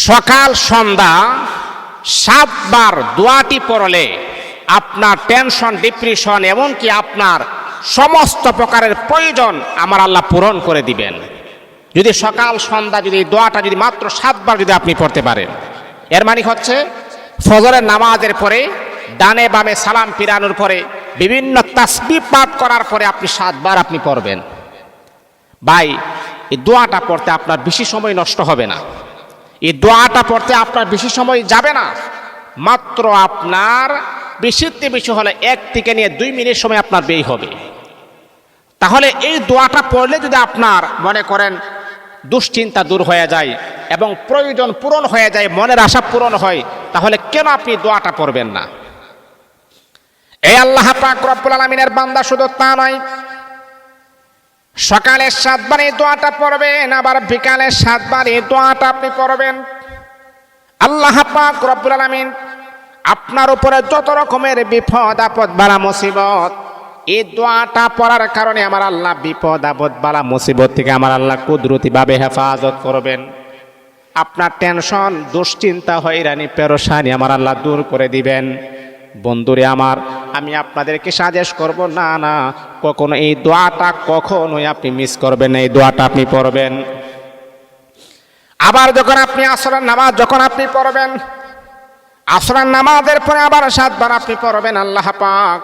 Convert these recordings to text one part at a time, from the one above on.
সকাল সন্ধ্যা 7 বার দোয়াটি পড়লে আপনার টেনশন, ডিপ্রেশন, এমনকি আপনার সমস্ত প্রকারের প্রয়োজন আমার আল্লাহ পূরণ করে দিবেন। যদি সকাল সন্ধ্যা যদি দোয়াটা যদি মাত্র 7 বার যদি আপনি পড়তে পারেন, এর মানে হচ্ছে ফজরের নামাজের পরে ডানে বামে সালাম ফিরানোর পরে বিভিন্ন তাসবিহ পাঠ করার পরে আপনি 7 বার আপনি পড়বেন। ভাই, এই দোয়াটা পড়তে আপনার বেশি সময় নষ্ট হবে না, এই দোয়াটা পড়তে আপনার বেশি সময় যাবে না। মাত্র আপনার বেশিতে বেশি হলে 1 থেকে নিয়ে 2 মিনিট সময় আপনার ব্যয় হবে। তাহলে এই দোয়াটা পড়লে যদি আপনার মনে করেন দুশ্চিন্তা দূর হয়ে যায় এবং প্রয়োজন পূরণ হয়ে যায়, মনের আশা পূরণ হয়, তাহলে কেন আপনি দোয়াটা পড়বেন না? এই আল্লাহ পাক রব্বুল আলামিনের বান্দা শুধু তা নয়, সকালে 7 বার এই দোয়াটা পড়বেন, আবার বিকালে 7 বার এই দোয়াটা আপনি পড়বেন। আল্লাহ পাক রব্বুল আলামিন আপনার উপরে যত রকমের বিপদ আপদ বালা মুসিবত, এই দোয়াটা পড়ার কারণে আমার আল্লাহ বিপদ আপদ বালা মুসিবত থেকে আমার আল্লাহ কুদরতিভাবে হেফাজত করবেন। আপনার টেনশন, দুশ্চিন্তা, হয়রানি, পেরেশানি আমার আল্লাহ দূর করে দিবেন। বন্ধুরে আমার, আমি আপনাদেরকে সাজেস্ট করব, না কখনো এই দোয়াটা কখনোই আপনি মিস করবেন না, এই দোয়াটা আপনি পড়বেন। আবার যখন আপনি আসরের নামাজ যখন আপনি পড়বেন, আসরের নামাজের পরে আবার 7 বার আপনি পড়বেন। আল্লাহ পাক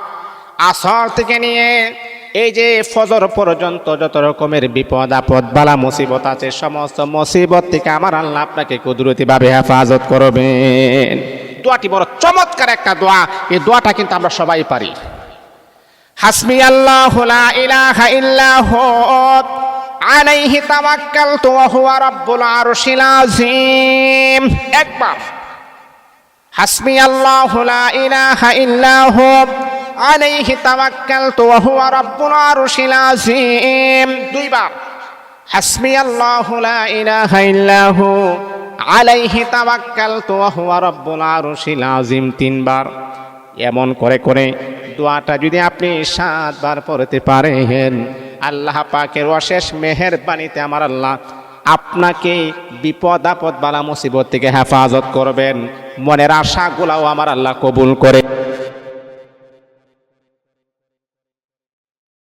আসর থেকে নিয়ে এই যে ফজর পর্যন্ত যত রকমের বিপদ আপদ বালা মুসিবত আছে, সমস্ত মুসিবত থেকে আমার আল্লাহ আপনাকে কুদরতিভাবে হেফাজত করবেন। দোয়াটি বড় চমৎকার একটা দোয়া, এই দোয়াটা কিন্তু আমরা সবাই পারি। হাসবি আল্লাহু লা ইলাহা ইল্লা হু আলাইহি তাওয়াক্কালতু ওয়া হুয়া রাব্বুল আরশিল আযীম। একবার হাসবি আল্লাহু লা ইলাহা ইল্লা হু আলাইহি তাওয়াক্কালতু ওয়া হুয়া রাব্বুল আরশিল আযীম। 2 বার হাসবি আল্লাহু লা ইলাহা ইল্লা হু আলাইহি তাওয়াক্কালতু ওয়া হুয়া রাব্বুল আরশিল আযীম 3 বার। এমন করে করে দোয়াটা যদি আপনি 7 বার পড়তে পারেন, আল্লাহ পাকের অশেষ মেহেরবানিতে আমার আল্লাহ আপনাকে বিপদ আপদ বালা মুসিবত থেকে হেফাজত করবেন। মনের আশাগুলাও আমার আল্লাহ কবুল করে।